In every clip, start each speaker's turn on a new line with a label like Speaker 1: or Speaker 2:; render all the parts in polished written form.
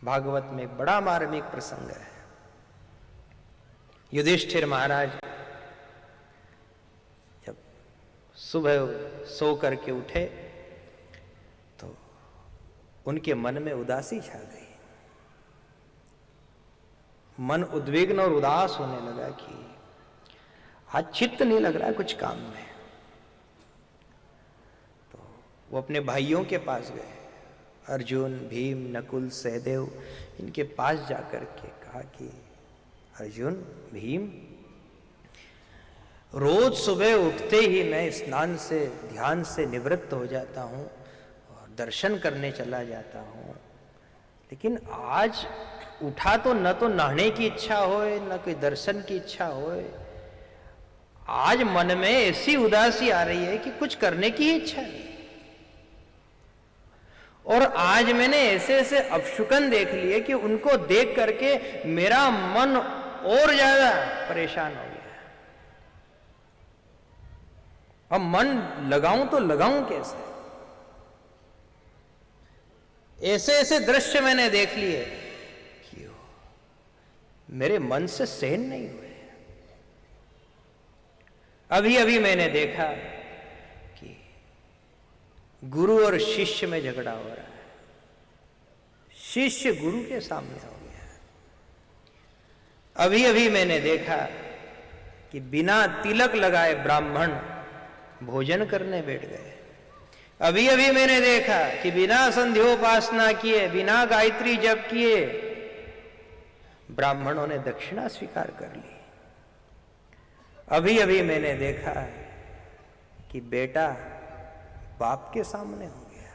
Speaker 1: भागवत में एक बड़ा मार्मिक प्रसंग है। युधिष्ठिर महाराज जब सुबह सो करके उठे तो उनके मन में उदासी छा गई। मन उद्विग्न और उदास होने लगा कि आज चित्त नहीं लग रहा है कुछ काम में। तो वो अपने भाइयों के पास गए, अर्जुन, भीम, नकुल, सहदेव, इनके पास जाकर के कहा कि अर्जुन, भीम, रोज सुबह उठते ही मैं स्नान से, ध्यान से निवृत्त हो जाता हूं और दर्शन करने चला जाता हूं, लेकिन आज उठा तो नहाने की इच्छा होए, न कोई दर्शन की इच्छा होए। आज मन में ऐसी उदासी आ रही है कि कुछ करने की इच्छा नहीं। और आज मैंने ऐसे ऐसे अपशुकन देख लिए कि उनको देख करके मेरा मन और ज्यादा परेशान हो गया। अब मन लगाऊं तो लगाऊं कैसे? ऐसे ऐसे दृश्य मैंने देख लिए कि मेरे मन से सहन नहीं हुए। अभी अभी मैंने देखा कि गुरु और शिष्य में झगड़ा हो रहा है। शिष्य गुरु के सामने हो गया। अभी अभी मैंने देखा कि बिना तिलक लगाए ब्राह्मण भोजन करने बैठ गए। अभी अभी मैंने देखा कि बिना संध्योपासना किए, बिना गायत्री जप किए ब्राह्मणों ने दक्षिणा स्वीकार कर ली। अभी अभी मैंने देखा कि बेटा बाप के सामने हो गया।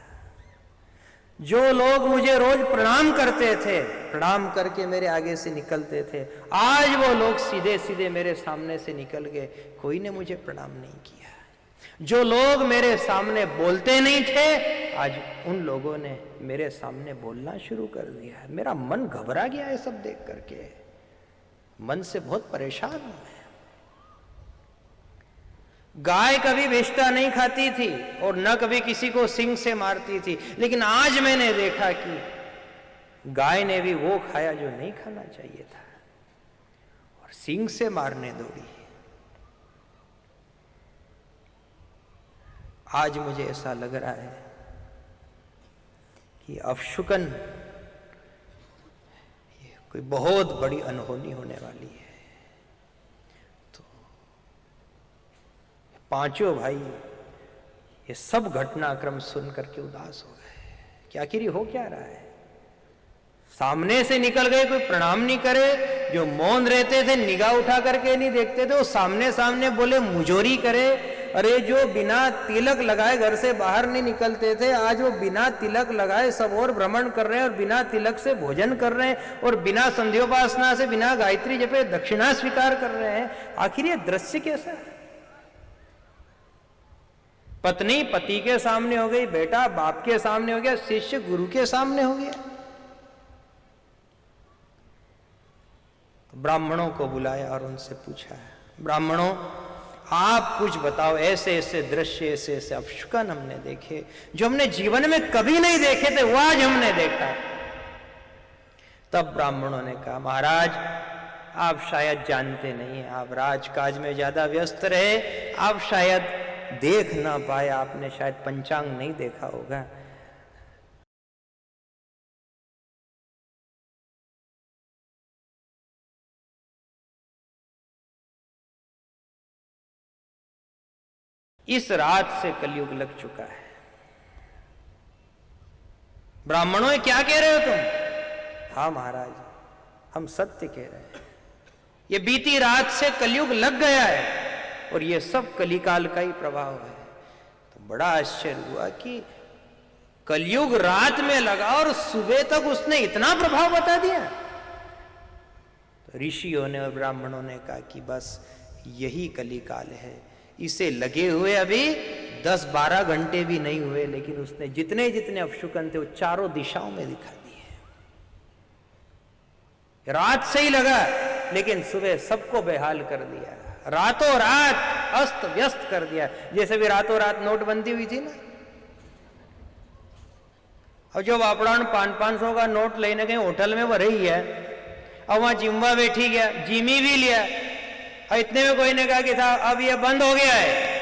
Speaker 1: जो लोग मुझे रोज प्रणाम करते थे, प्रणाम करके मेरे आगे से निकलते थे, आज वो लोग सीधे सीधे मेरे सामने से निकल गए, कोई ने मुझे प्रणाम नहीं किया। जो लोग मेरे सामने बोलते नहीं थे, आज उन लोगों ने मेरे सामने बोलना शुरू कर दिया है। मेरा मन घबरा गया है सब देख करके। मन से बहुत परेशान हूं मैं। गाय कभी विष्ठा नहीं खाती थी और न कभी किसी को सींग से मारती थी, लेकिन आज मैंने देखा कि गाय ने भी वो खाया जो नहीं खाना चाहिए था और सींग से मारने दौड़ी। आज मुझे ऐसा लग रहा है कि अपशुकन कोई बहुत बड़ी अनहोनी होने वाली है। तो पांचों भाई ये सब घटनाक्रम सुन करके उदास हो गए कि आखिर हो क्या रहा है। सामने से निकल गए, कोई प्रणाम नहीं करे। जो मौन रहते थे, निगाह उठा करके नहीं देखते थे, वो सामने सामने बोले मुजोरी करे। अरे जो बिना तिलक लगाए घर से बाहर नहीं निकलते थे, आज वो बिना तिलक लगाए सब और भ्रमण कर रहे हैं और बिना तिलक से भोजन कर रहे हैं और बिना संध्योपासना से, बिना गायत्री जपे दक्षिणा स्वीकार कर रहे हैं। आखिर ये दृश्य कैसा है? पत्नी पति के सामने हो गई, बेटा बाप के सामने हो गया, शिष्य गुरु के सामने हो गया। तो ब्राह्मणों को बुलाया और उनसे पूछा, ब्राह्मणों आप कुछ बताओ, ऐसे ऐसे दृश्य, ऐसे ऐसे अपशुकन हमने देखे जो हमने जीवन में कभी नहीं देखे थे, वो आज हमने देखा। तब ब्राह्मणों ने कहा, महाराज आप शायद जानते नहीं, आप राजकाज में ज्यादा व्यस्त रहे, आप शायद देख ना पाए, आपने शायद पंचांग नहीं देखा होगा। इस रात से कलयुग लग चुका है। ब्राह्मणों क्या कह रहे हो तुम? हाँ महाराज, हम सत्य कह रहे हैं। ये बीती रात से कलयुग लग गया है और ये सब कलिकाल का ही प्रभाव है। तो बड़ा आश्चर्य हुआ कि कलयुग रात में लगा और सुबह तक उसने इतना प्रभाव बता दिया। तो ऋषियों ने और ब्राह्मणों ने कहा कि बस यही कलिकाल है। इसे लगे हुए अभी 10-12 घंटे भी नहीं हुए, लेकिन उसने जितने जितने अपशुकन थे वो चारों दिशाओं में दिखा दिए। रात से ही लगा, लेकिन सुबह सबको बेहाल कर दिया। रातों रात अस्त व्यस्त कर दिया। जैसे भी रातों रात नोटबंदी हुई थी ना, और जो वापड़ा 500 का नोट लेने गए होटल में वो रही है, और वहां जिम्मा बैठी गया, जिमी भी लिया, और इतने में कोई ने कहा कि था अब ये बंद हो गया है।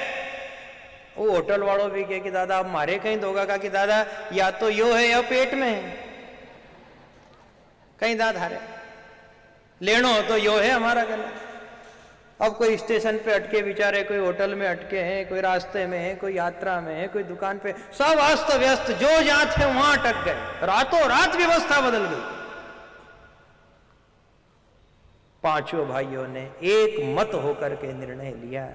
Speaker 1: वो होटल वालों भी कहे कि दादा अब मारे कहीं दोगा, कहा कि दादा या तो यो है या पेट में है, कहीं दांत हारे लेनो हो तो यो है हमारा गला। अब कोई स्टेशन पे अटके बेचारे, कोई होटल में अटके हैं, कोई रास्ते में है, कोई यात्रा में है, कोई दुकान पे, सब अस्त व्यस्त, जो जहां थे वहां अटक गए। रातों रात व्यवस्था बदल गई। पांचों भाइयों ने एक मत होकर के निर्णय लिया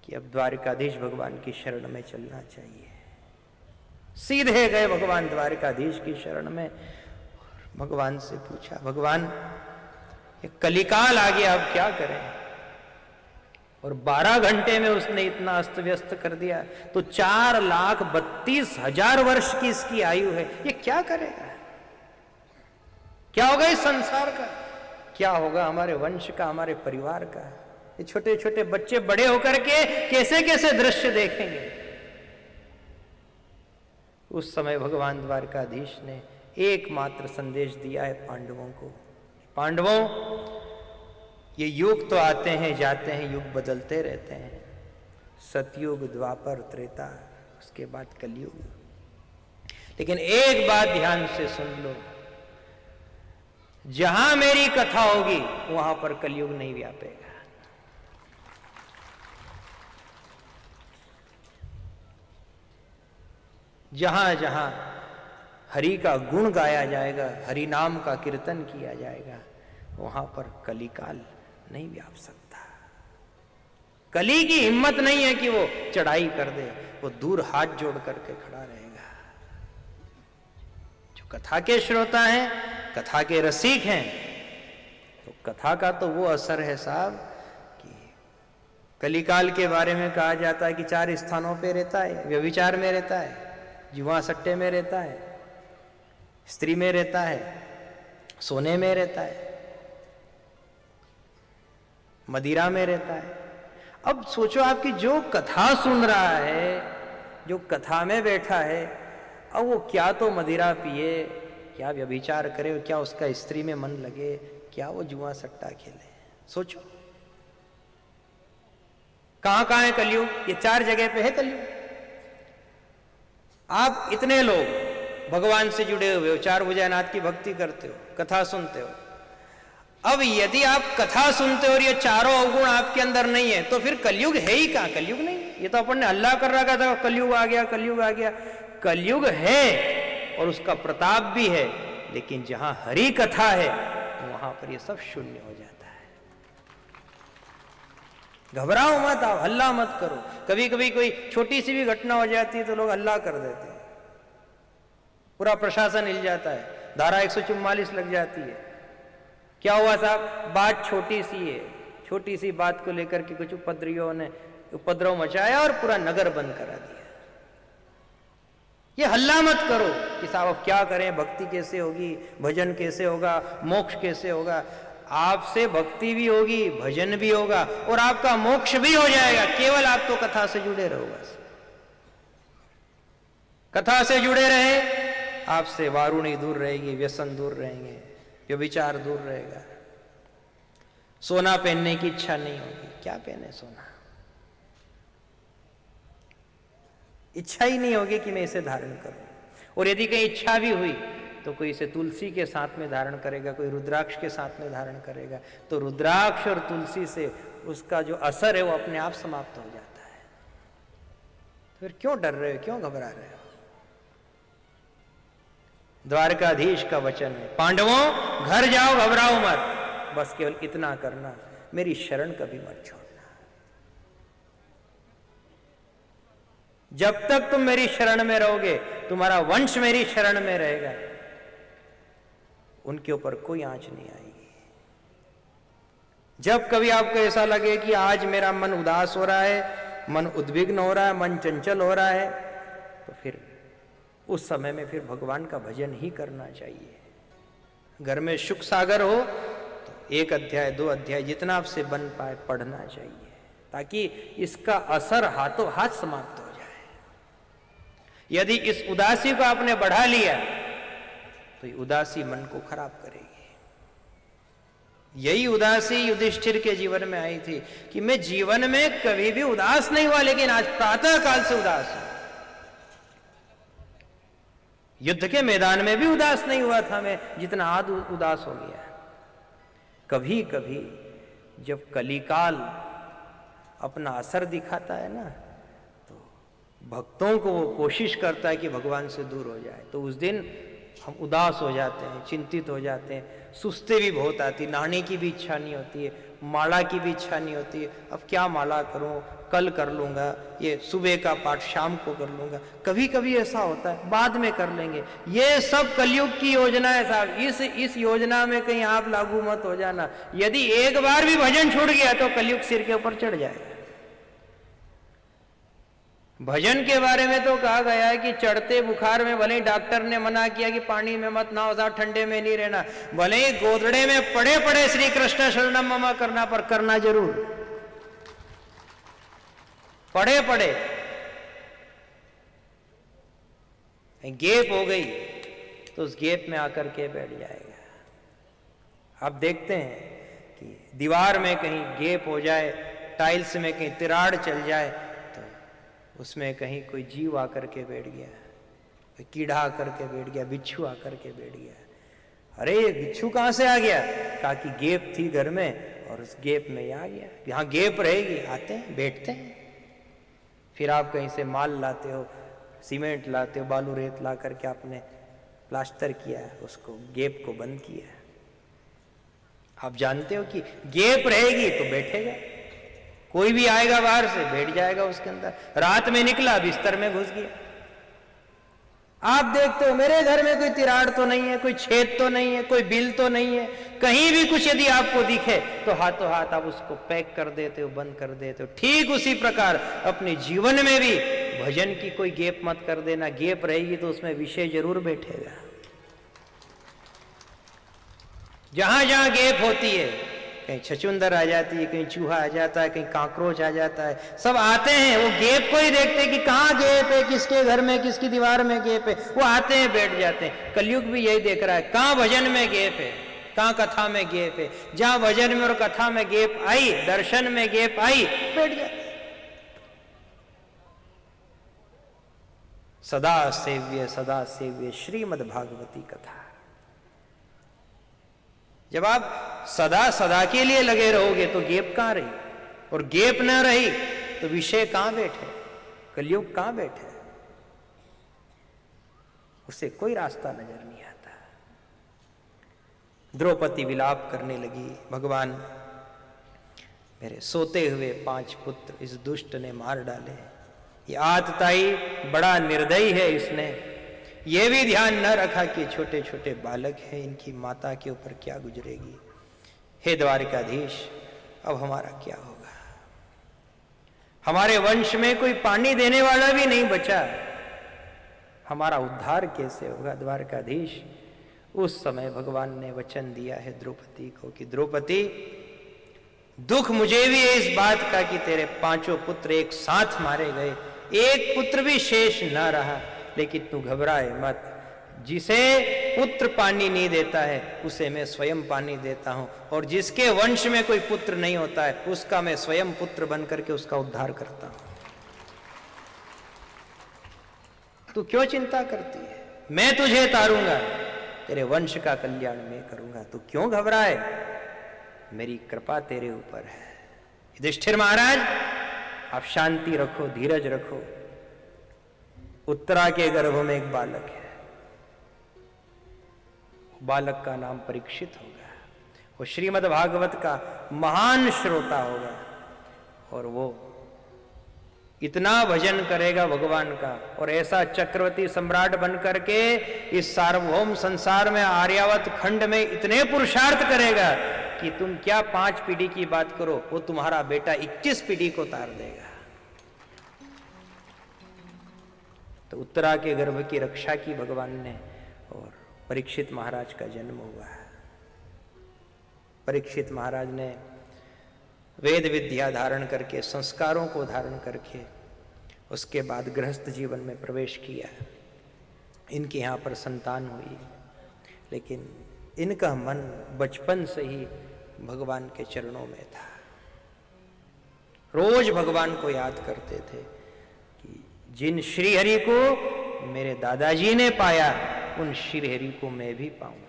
Speaker 1: कि अब द्वारकाधीश भगवान की शरण में चलना चाहिए। सीधे गए भगवान द्वारकाधीश की शरण में, भगवान से पूछा, भगवान ये कलिकाल आ गया, अब क्या करें? और 12 घंटे में उसने इतना अस्त व्यस्त कर दिया, तो 4,32,000 वर्ष की इसकी आयु है, ये क्या करेगा? क्या होगा इस संसार का? क्या होगा हमारे वंश का, हमारे परिवार का? ये छोटे छोटे बच्चे बड़े होकर के कैसे कैसे दृश्य देखेंगे? उस समय भगवान द्वारकाधीश ने एकमात्र संदेश दिया है पांडवों को, पांडवों ये युग तो आते हैं जाते हैं, युग बदलते रहते हैं, सतयुग, द्वापर, त्रेता, उसके बाद कलयुग, लेकिन एक बात ध्यान से सुन लो, जहां मेरी कथा होगी वहां पर कलयुग नहीं व्यापेगा। जहां जहां हरि का गुण गाया जाएगा, हरि नाम का कीर्तन किया जाएगा, वहां पर कलिकाल नहीं व्याप सकता। कली की हिम्मत नहीं है कि वो चढ़ाई कर दे, वो दूर हाथ जोड़ करके खड़ा रहेगा। जो कथा के श्रोता हैं, कथा के रसिक हैं, तो कथा का तो वो असर है साहब कि कलिकाल के बारे में कहा जाता है कि 4 स्थानों पे रहता है, व्यभिचार में रहता है, जुआ सट्टे में रहता है, स्त्री में रहता है, सोने में रहता है, मदिरा में रहता है। अब सोचो आपकी जो कथा सुन रहा है, जो कथा में बैठा है, अब वो क्या तो मदिरा पिए, क्या व्यभिचार करे, क्या उसका स्त्री में मन लगे, क्या वो जुआ सट्टा खेले? सोचो कहां कहां है कलयुग? ये 4 जगह पे है कलयुग। आप इतने लोग भगवान से जुड़े हुए हो, 4 भुजानाथ की भक्ति करते हो, कथा सुनते हो, अब यदि आप कथा सुनते हो और ये चारों अवगुण आपके अंदर नहीं है, तो फिर कलयुग है ही कहां? कलयुग नहीं है। ये तो अपन ने हल्ला कर रखा था कलयुग आ गया, कलयुग आ गया। कलयुग है और उसका प्रताप भी है, लेकिन जहां हरि कथा है वहां पर ये सब शून्य हो जाता है। घबराओ मत, आप हल्ला मत करो। कभी कभी कोई छोटी सी भी घटना हो जाती है तो लोग हल्ला कर देते हैं, पूरा प्रशासन हिल जाता है, धारा 144 लग जाती है। क्या हुआ साहब? बात छोटी सी है, छोटी सी बात को लेकर के कुछ उपद्रवियों ने उपद्रव मचाया और पूरा नगर बंद करा दिया। ये हल्ला मत करो कि साहब अब क्या करें, भक्ति कैसे होगी, भजन कैसे होगा, मोक्ष कैसे होगा। आपसे भक्ति भी होगी, भजन भी होगा और आपका मोक्ष भी हो जाएगा, केवल आप तो कथा से जुड़े रहो। बस कथा से जुड़े रहे, आपसे वारुणी दूर रहेगी, व्यसन दूर रहेंगे, व्यभिचार दूर रहेगा। सोना पहनने की इच्छा नहीं होगी, क्या पहने सोना, इच्छा ही नहीं होगी कि मैं इसे धारण करूं। और यदि कहीं इच्छा भी हुई तो कोई इसे तुलसी के साथ में धारण करेगा, कोई रुद्राक्ष के साथ में धारण करेगा, तो रुद्राक्ष और तुलसी से उसका जो असर है वो अपने आप समाप्त हो जाता है। फिर क्यों डर रहे हो, क्यों घबरा रहे हो? द्वारकाधीश का वचन है, पांडवों घर जाओ, घबराओ मत, बस केवल इतना करना, मेरी शरण कभी मत छोड़ना। जब तक तुम मेरी शरण में रहोगे, तुम्हारा वंश मेरी शरण में रहेगा, उनके ऊपर कोई आंच नहीं आएगी। जब कभी आपको ऐसा लगे कि आज मेरा मन उदास हो रहा है, मन उद्विग्न हो रहा है, मन चंचल हो रहा है, तो फिर उस समय में फिर भगवान का भजन ही करना चाहिए। घर में सुख सागर हो तो 1 अध्याय 2 अध्याय जितना आपसे बन पाए पढ़ना चाहिए, ताकि इसका असर हाथों हाथ समाप्त हो जाए। यदि इस उदासी को आपने बढ़ा लिया तो ये उदासी मन को खराब करेगी। यही उदासी युधिष्ठिर के जीवन में आई थी कि मैं जीवन में कभी भी उदास नहीं हुआ, लेकिन आज प्रातः काल से उदास हूं। युद्ध के मैदान में भी उदास नहीं हुआ था मैं, जितना आज उदास हो गया। कभी कभी जब कलिकाल अपना असर दिखाता है ना, तो भक्तों को वो कोशिश करता है कि भगवान से दूर हो जाए, तो उस दिन हम उदास हो जाते हैं, चिंतित हो जाते हैं, सुस्ती भी बहुत आती, नहाने की भी इच्छा नहीं होती है, माला की भी इच्छा नहीं होती है। अब क्या माला करूं, कल कर लूंगा, ये सुबह का पाठ शाम को कर लूंगा। कभी कभी ऐसा होता है, बाद में कर लेंगे। ये सब कलयुग की योजना है साहब। इस योजना में कहीं आप लागू मत हो जाना। यदि एक बार भी भजन छूट गया तो कलयुग सिर के ऊपर चढ़ जाएगा। भजन के बारे में तो कहा गया है कि चढ़ते बुखार में भले ही डॉक्टर ने मना किया कि पानी में मत नहाओ, साहब ठंडे में नहीं रहना, भले ही गोदड़े में पड़े पड़े श्री कृष्ण शरणम मम करना, पर करना जरूर, पड़े पड़े। गैप हो गई तो उस गैप में आकर के बैठ जाएगा। आप देखते हैं कि दीवार में कहीं गैप हो जाए, टाइल्स में कहीं तिराड़ चल जाए, उसमें कहीं कोई जीव आकर के बैठ गया, कोई कीड़ा आकर के बैठ गया, बिच्छू आकर के बैठ गया। अरे ये बिच्छू कहां से आ गया? कहा कि गैप थी घर में और उस गैप में ही आ गया। यहाँ गैप रहेगी, आते हैं बैठते हैं। फिर आप कहीं से माल लाते हो, सीमेंट लाते हो, बालू रेत ला करके आपने प्लास्टर किया, उसको गैप को बंद किया। आप जानते हो कि गैप रहेगी तो बैठेगा, कोई भी आएगा बाहर से बैठ जाएगा उसके अंदर। रात में निकला बिस्तर में घुस गया। आप देखते हो मेरे घर में कोई तिराड़ तो नहीं है, कोई छेद तो नहीं है, कोई बिल तो नहीं है। कहीं भी कुछ यदि आपको दिखे तो हाथों हाथ आप उसको पैक कर देते हो, बंद कर देते हो। ठीक उसी प्रकार अपने जीवन में भी भजन की कोई गैप मत कर देना। गैप रहेगी तो उसमें विषय जरूर बैठेगा। जहां जहां गैप होती है, कहीं छछुंदर आ जाती है, कहीं चूहा आ जाता है, कहीं काकरोच आ जाता है, सब आते हैं। वो गैप को ही देखते हैं कि कहाँ गैप है, किसके घर में, किसकी दीवार में गैप है, वो आते हैं बैठ जाते हैं। कलयुग भी यही देख रहा है, कहाँ भजन में गैप है, कहाँ कथा में गैप है। जहां भजन में और कथा में गैप आई, दर्शन में गैप आई, बैठ जाते। सदा सेव्य श्रीमद् भागवती कथा। जब आप सदा सदा के लिए लगे रहोगे तो गैप कहां रही, और गैप ना रही तो विषय कहां बैठे, कलयुग कहां बैठे, उसे कोई रास्ता नजर नहीं आता। द्रौपदी विलाप करने लगी, भगवान मेरे सोते हुए 5 पुत्र इस दुष्ट ने मार डाले। ये आतताई बड़ा निर्दयी है, इसने ये भी ध्यान न रखा कि छोटे छोटे बालक हैं, इनकी माता के ऊपर क्या गुजरेगी। हे द्वारिकाधीश, अब हमारा क्या होगा? हमारे वंश में कोई पानी देने वाला भी नहीं बचा, हमारा उद्धार कैसे होगा द्वारकाधीश? उस समय भगवान ने वचन दिया है द्रौपदी को कि द्रौपदी, दुख मुझे भी है इस बात का कि तेरे 5 पुत्र एक साथ मारे गए, एक पुत्र भी शेष न रहा। लेकिन तू घबराए मत, जिसे पुत्र पानी नहीं देता है उसे मैं स्वयं पानी देता हूं, और जिसके वंश में कोई पुत्र नहीं होता है उसका मैं स्वयं पुत्र बन करके उसका उद्धार करता हूं। तू क्यों चिंता करती है? मैं तुझे तारूंगा, तेरे वंश का कल्याण मैं करूंगा, तू क्यों घबराए? मेरी कृपा तेरे ऊपर है। युधिष्ठिर महाराज, आप शांति रखो, धीरज रखो। उत्तरा के गर्भ में एक बालक है, बालक का नाम परीक्षित होगा। वो श्रीमद् भागवत का महान श्रोता होगा, और वो इतना भजन करेगा भगवान का, और ऐसा चक्रवर्ती सम्राट बन करके इस सार्वभौम संसार में, आर्यावत खंड में इतने पुरुषार्थ करेगा कि तुम क्या 5 पीढ़ी की बात करो, वो तुम्हारा बेटा 21 पीढ़ी को तार देगा। तो उत्तरा के गर्भ की रक्षा की भगवान ने, और परीक्षित महाराज का जन्म हुआ है। परीक्षित महाराज ने वेद विद्या धारण करके, संस्कारों को धारण करके उसके बाद गृहस्थ जीवन में प्रवेश किया। इनके यहाँ पर संतान हुई, लेकिन इनका मन बचपन से ही भगवान के चरणों में था। रोज भगवान को याद करते थे कि जिन श्रीहरि को मेरे दादाजी ने पाया, उन श्रीहरि को मैं भी पाऊं।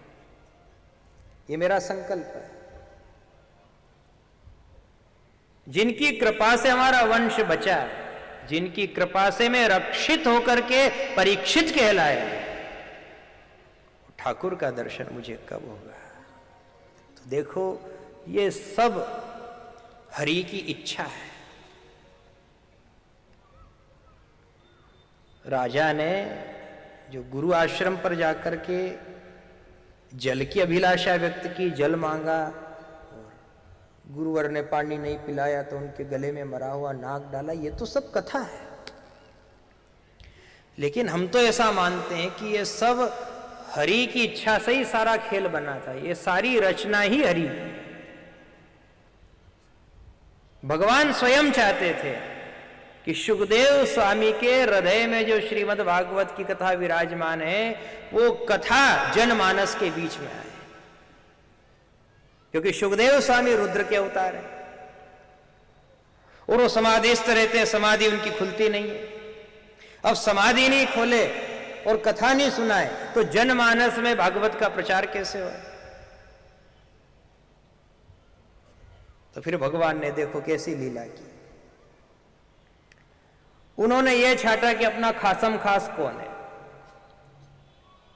Speaker 1: ये मेरा संकल्प है। जिनकी कृपा से हमारा वंश बचा, जिनकी कृपा से मैं रक्षित होकर के परीक्षित कहलाया, ठाकुर का दर्शन मुझे कब होगा? तो देखो, ये सब हरि की इच्छा है। राजा ने जो गुरु आश्रम पर जाकर के जल की अभिलाषा व्यक्त की, जल मांगा, और गुरुवर ने पानी नहीं पिलाया तो उनके गले में मरा हुआ नाग डाला, ये तो सब कथा है। लेकिन हम तो ऐसा मानते हैं कि ये सब हरि की इच्छा से ही सारा खेल बना था। ये सारी रचना ही हरि की। भगवान स्वयं चाहते थे कि सुखदेव स्वामी के हृदय में जो श्रीमद् भागवत की कथा विराजमान है, वो कथा जनमानस के बीच में आए, क्योंकि सुखदेव स्वामी रुद्र के अवतार है और वो समाधिस्थ रहते हैं, समाधि उनकी खुलती नहीं है। अब समाधि नहीं खोले और कथा नहीं सुनाए तो जनमानस में भागवत का प्रचार कैसे हो? तो फिर भगवान ने देखो कैसी लीला की। उन्होंने ये छाटा कि अपना खासम खास कौन है,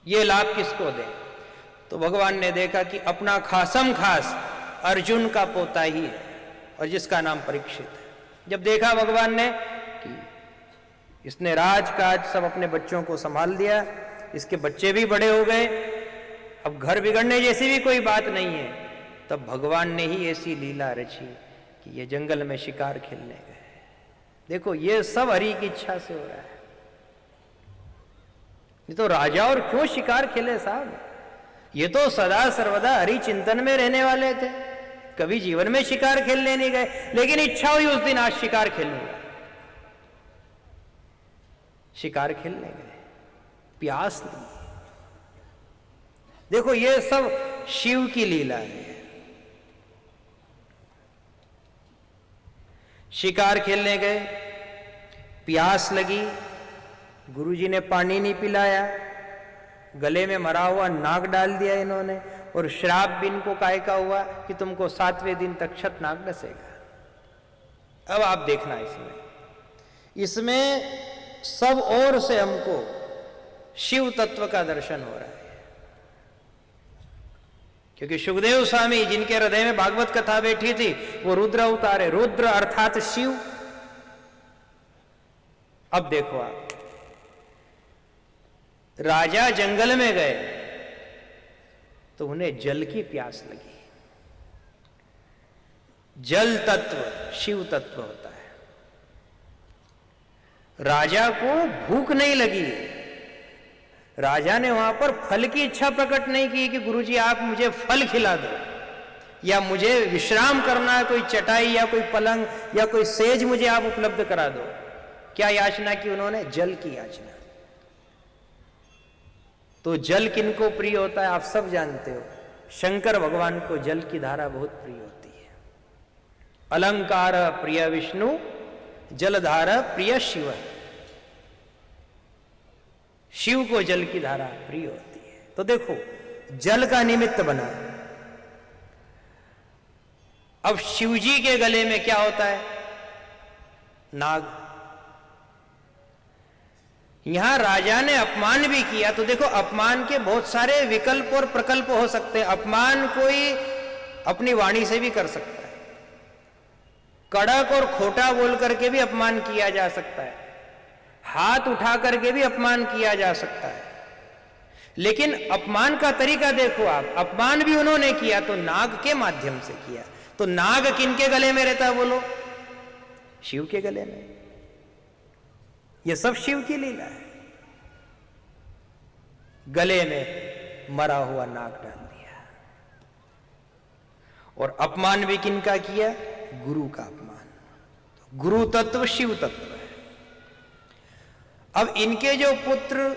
Speaker 1: ये लाभ किसको दे। तो भगवान ने देखा कि अपना खासम खास अर्जुन का पोता ही है, और जिसका नाम परीक्षित है। जब देखा भगवान ने कि इसने राजकाज सब अपने बच्चों को संभाल दिया, इसके बच्चे भी बड़े हो गए, अब घर बिगड़ने जैसी भी कोई बात नहीं है, तब भगवान ने ही ऐसी लीला रची कि ये जंगल में शिकार खेलने गए। देखो, ये सब हरि की इच्छा से हो रहा है। ये तो राजा और क्यों शिकार खेले साहब? ये तो सदा सर्वदा हरि चिंतन में रहने वाले थे, कभी जीवन में शिकार खेलने नहीं गए, लेकिन इच्छा हुई उस दिन आज शिकार खेलूंगा, शिकार खेलने गए, प्यास नहीं। देखो, ये सब शिव की लीला है। शिकार खेलने गए, प्यास लगी, गुरुजी ने पानी नहीं पिलाया, गले में मरा हुआ नाग डाल दिया इन्होंने, और श्राप भी इनको काय का हुआ कि तुमको 7वें दिन तक छत नाग डसेगा। अब आप देखना, इसमें सब ओर से हमको शिव तत्व का दर्शन हो रहा है, क्योंकि सुखदेव स्वामी जिनके हृदय में भागवत कथा बैठी थी, वो रुद्र अवतार है। रुद्र अर्थात शिव। अब देखो आप, राजा जंगल में गए तो उन्हें जल की प्यास लगी। जल तत्व शिव तत्व होता है। राजा को भूख नहीं लगी, राजा ने वहां पर फल की इच्छा प्रकट नहीं की कि गुरुजी आप मुझे फल खिला दो, या मुझे विश्राम करना है, कोई चटाई या कोई पलंग या कोई सेज मुझे आप उपलब्ध करा दो। क्या याचना की उन्होंने? जल की याचना। तो जल किनको प्रिय होता है आप सब जानते हो। शंकर भगवान को जल की धारा बहुत प्रिय होती है। अलंकार प्रिय विष्णु, जलधारा प्रिय शिव। शिव को जल की धारा प्रिय होती है। तो देखो, जल का निमित्त बना। अब शिवजी के गले में क्या होता है? नाग। यहां राजा ने अपमान भी किया, तो देखो अपमान के बहुत सारे विकल्प और प्रकल्प हो सकते हैं। अपमान कोई अपनी वाणी से भी कर सकता है, कड़क और खोटा बोल करके भी अपमान किया जा सकता है, हाथ उठा करके भी अपमान किया जा सकता है। लेकिन अपमान का तरीका देखो आप, अपमान भी उन्होंने किया तो नाग के माध्यम से किया। तो नाग किनके गले में रहता है बोलो? शिव के गले में। यह सब शिव की लीला है। गले में मरा हुआ नाग डाल दिया। और अपमान भी किनका किया? गुरु का अपमान। गुरु तत्व शिव तत्व है। अब इनके जो पुत्र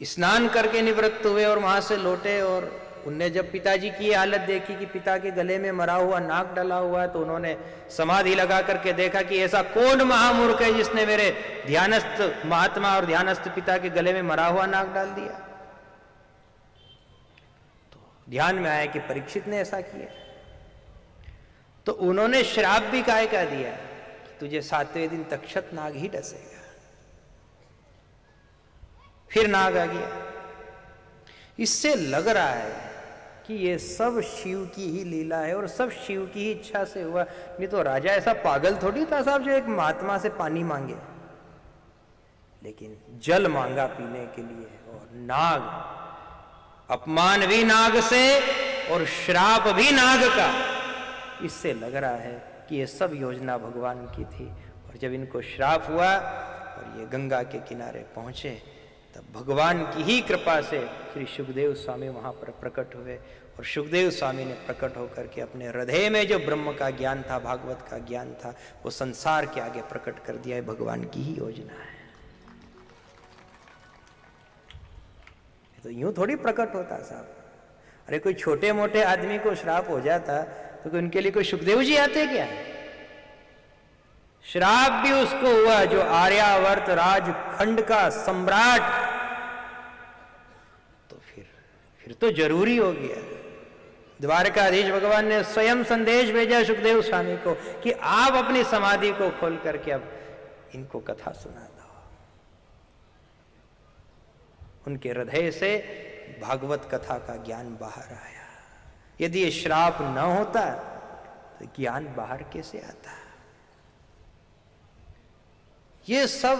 Speaker 1: स्नान करके निवृत्त हुए और वहां से लौटे, और उनने जब पिताजी की हालत देखी कि पिता के गले में मरा हुआ नाग डला हुआ है, तो उन्होंने समाधि लगा करके देखा कि ऐसा कौन महामूर्ख है जिसने मेरे ध्यानस्थ महात्मा और ध्यानस्थ पिता के गले में मरा हुआ नाग डाल दिया। तो ध्यान में आया कि परीक्षित ने ऐसा किया। तो उन्होंने श्राप भी काय का दिया कि तुझे 7वें दिन तक्षक नाग ही डसेगा। फिर नाग आ गया। इससे लग रहा है कि ये सब शिव की ही लीला है और सब शिव की ही इच्छा से हुआ। नहीं तो राजा ऐसा पागल थोड़ी था साहब जो एक महात्मा से पानी मांगे, लेकिन जल मांगा पीने के लिए। और नाग, अपमान भी नाग से और श्राप भी नाग का। इससे लग रहा है कि ये सब योजना भगवान की थी। और जब इनको श्राप हुआ और ये गंगा के किनारे पहुंचे, तब भगवान की ही कृपा से श्री सुखदेव स्वामी वहां पर प्रकट हुए। और सुखदेव स्वामी ने प्रकट होकर के अपने हृदय में जो ब्रह्म का ज्ञान था, भागवत का ज्ञान था, वो संसार के आगे प्रकट कर दिया। है भगवान की ही योजना है। तो यूं थोड़ी प्रकट होता साहब। अरे कोई छोटे मोटे आदमी को श्राप हो जाता तो उनके लिए कोई सुखदेव जी आते क्या? श्राप भी उसको हुआ जो आर्यावर्त राजखंड का सम्राट। तो फिर तो जरूरी हो गया। द्वारकाधीश भगवान ने स्वयं संदेश भेजा सुखदेव स्वामी को कि आप अपनी समाधि को खोल करके अब इनको कथा सुना दो। उनके हृदय से भागवत कथा का ज्ञान बाहर आया। यदि ये श्राप न होता तो ज्ञान बाहर कैसे आता? ये सब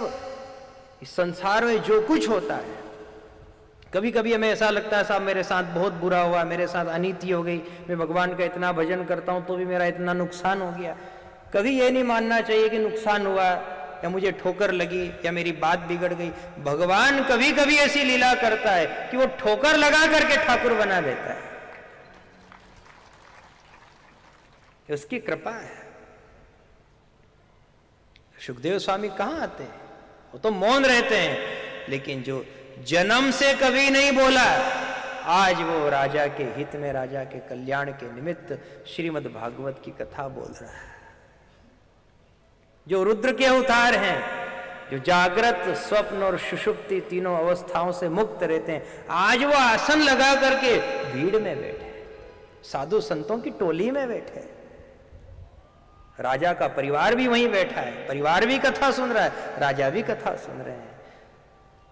Speaker 1: इस संसार में जो कुछ होता है, कभी कभी हमें ऐसा लगता है साहब मेरे साथ बहुत बुरा हुआ, मेरे साथ अनीति हो गई, मैं भगवान का इतना भजन करता हूं तो भी मेरा इतना नुकसान हो गया। कभी ये नहीं मानना चाहिए कि नुकसान हुआ या मुझे ठोकर लगी या मेरी बात बिगड़ गई। भगवान कभी कभी ऐसी लीला करता है कि वो ठोकर लगा करके ठाकुर बना देता है। उसकी कृपा है। सुखदेव स्वामी कहां आते हैं? वो तो मौन रहते हैं, लेकिन जो जन्म से कभी नहीं बोला, आज वो राजा के हित में, राजा के कल्याण के निमित्त श्रीमद् भागवत की कथा बोल रहा है। जो रुद्र के अवतार हैं, जो जागृत, स्वप्न और सुषुप्ति तीनों अवस्थाओं से मुक्त रहते हैं, आज वो आसन लगा करके भीड़ में बैठे, साधु संतों की टोली में बैठे। राजा का परिवार भी वहीं बैठा है, परिवार भी कथा सुन रहा है, राजा भी कथा सुन रहे हैं।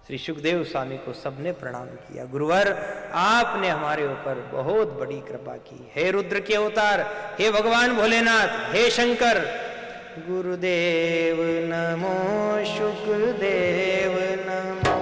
Speaker 1: श्री सुखदेव स्वामी को सबने प्रणाम किया। गुरुवर, आपने हमारे ऊपर बहुत बड़ी कृपा की। हे रुद्र के अवतार, हे भगवान भोलेनाथ, हे शंकर, गुरुदेव नमो, सुखदेव नमो,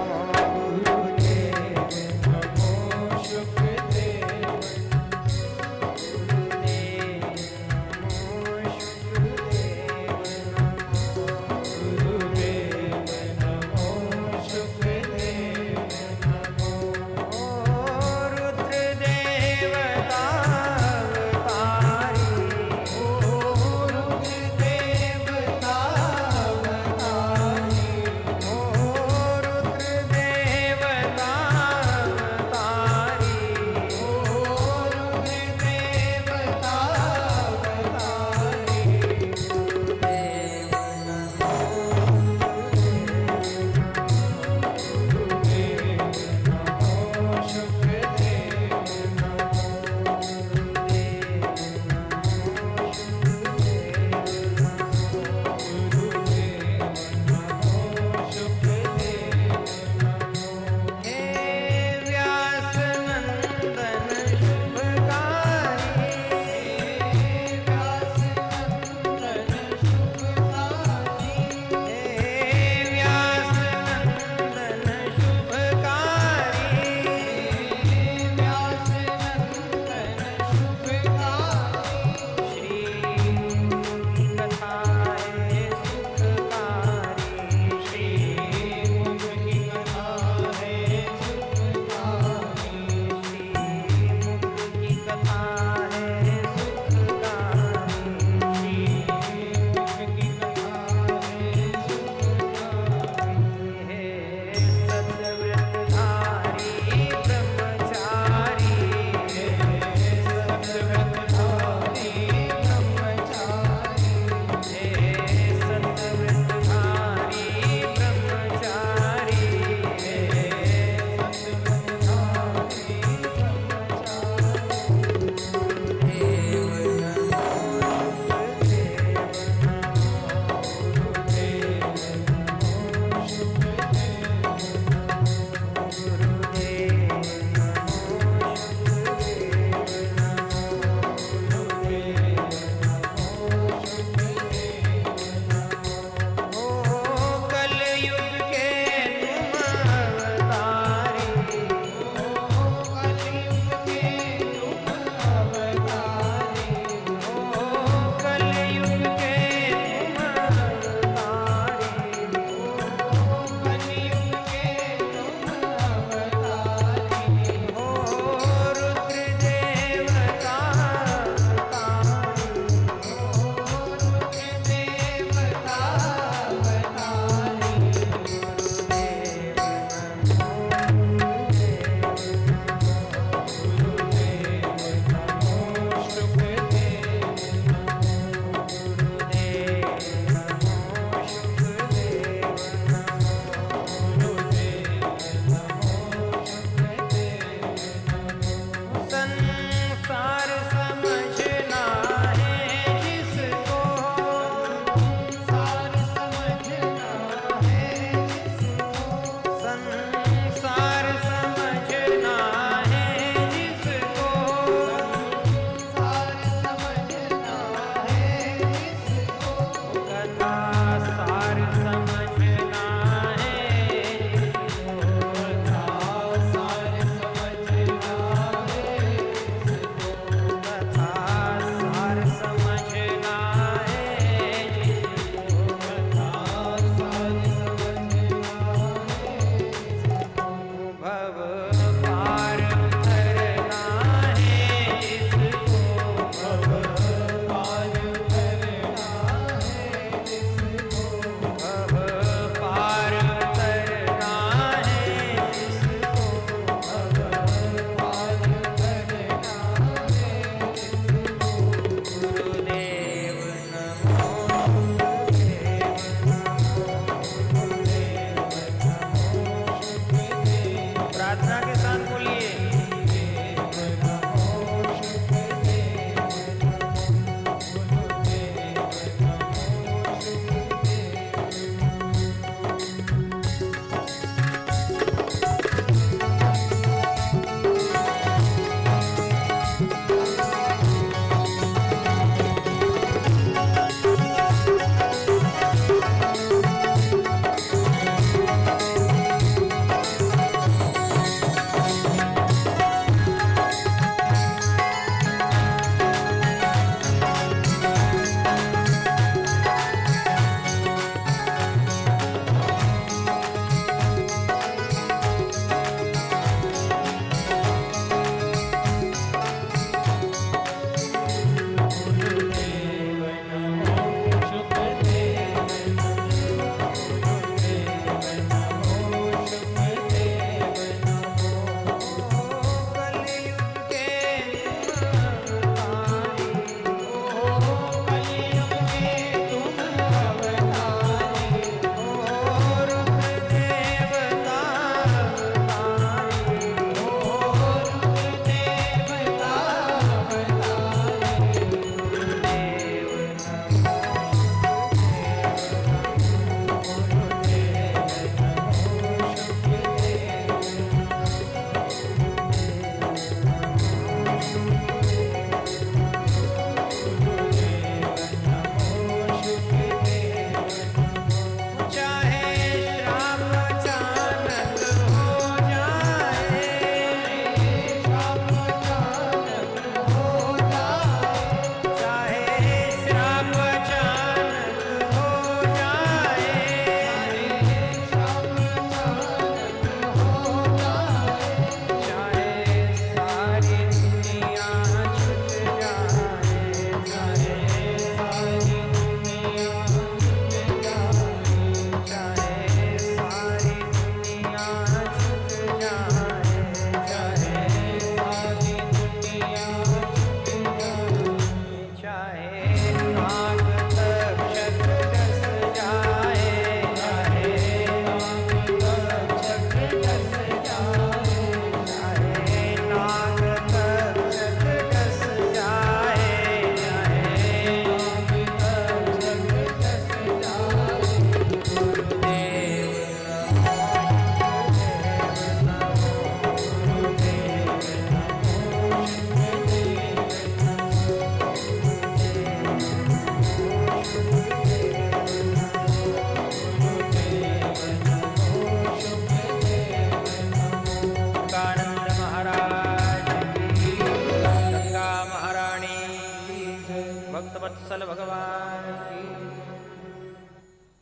Speaker 1: भक्तवत्सल भगवान की।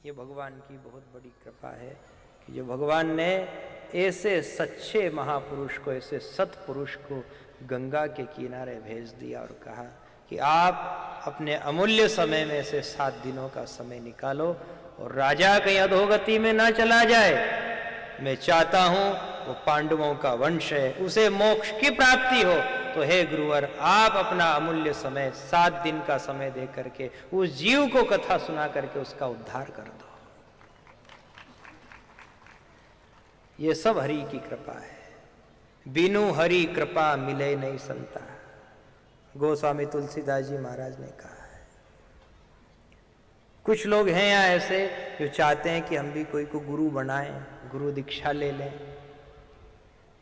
Speaker 1: ये भगवान की बहुत बड़ी कृपा है कि जो भगवान ने ऐसे सच्चे महापुरुष को, ऐसे सत्पुरुष को गंगा के किनारे भेज दिया और कहा कि आप अपने अमूल्य समय में से 7 दिनों का समय निकालो और राजा कहीं अधोगति में ना चला जाए। मैं चाहता हूं वो पांडवों का वंश है, उसे मोक्ष की प्राप्ति हो। तो हे गुरुवर, आप अपना अमूल्य समय 7 दिन का समय दे करके उस जीव को कथा सुना करके उसका उद्धार कर दो। ये सब हरि की कृपा है। बिनु हरि कृपा मिले नहीं संता, गोस्वामी तुलसीदास जी महाराज ने कहा है। कुछ लोग हैं यहाँ ऐसे जो चाहते हैं कि हम भी कोई को गुरु बनाएं, गुरु दीक्षा ले लें।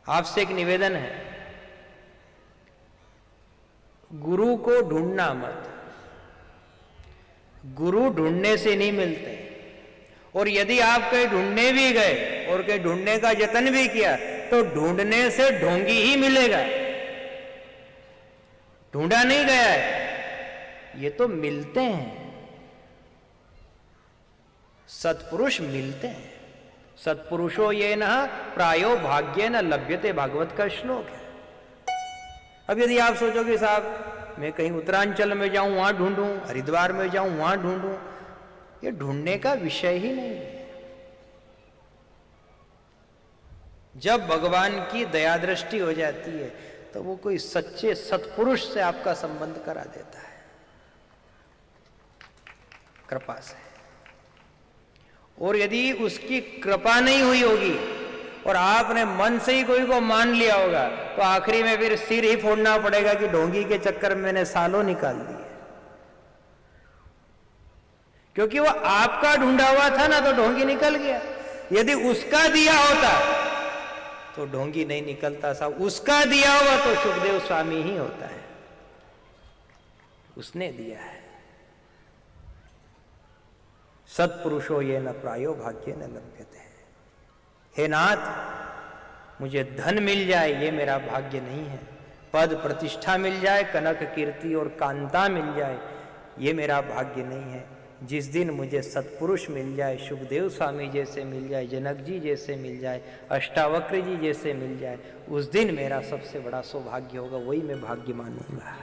Speaker 1: आपसे एक निवेदन है, गुरु को ढूंढना मत। गुरु ढूंढने से नहीं मिलते, और यदि आप कहीं ढूंढने भी गए और कहीं ढूंढने का यत्न भी किया तो ढूंढने से ढोंगी ही मिलेगा, ढूंढा नहीं गया है। ये तो मिलते हैं, सत्पुरुष मिलते हैं। सत्पुरुषो ये न प्रायो भाग्ये न लभ्यते, भागवत का श्लोक है। अब यदि आप सोचोगे साहब मैं कहीं उत्तरांचल में जाऊं वहां ढूंढूं, हरिद्वार में जाऊं वहां ढूंढूं, ये ढूंढने का विषय ही नहीं है। जब भगवान की दया दृष्टि हो जाती है तो वो कोई सच्चे सत्पुरुष से आपका संबंध करा देता है कृपा से। और यदि उसकी कृपा नहीं हुई होगी और आपने मन से ही कोई को मान लिया होगा तो आखिरी में फिर सिर ही फोड़ना पड़ेगा कि ढोंगी के चक्कर में मैंने सालों निकाल दिए। क्योंकि वो आपका ढूंढा हुआ था ना, तो ढोंगी निकल गया। यदि उसका दिया होता तो ढोंगी नहीं निकलता। साहब उसका दिया हुआ तो सुखदेव स्वामी ही होता है, उसने दिया है। सत्पुरुषो ये न प्रायो भाग्य न लभ्यते। हे नाथ, मुझे धन मिल जाए ये मेरा भाग्य नहीं है, पद प्रतिष्ठा मिल जाए, कनक कीर्ति और कांता मिल जाए ये मेरा भाग्य नहीं है। जिस दिन मुझे सत्पुरुष मिल जाए, सुखदेव स्वामी जैसे मिल जाए, जनक जी जैसे मिल जाए, अष्टावक्र जी जैसे मिल जाए, उस दिन मेरा सबसे बड़ा सौभाग्य होगा, वही मैं भाग्य मानूंगा।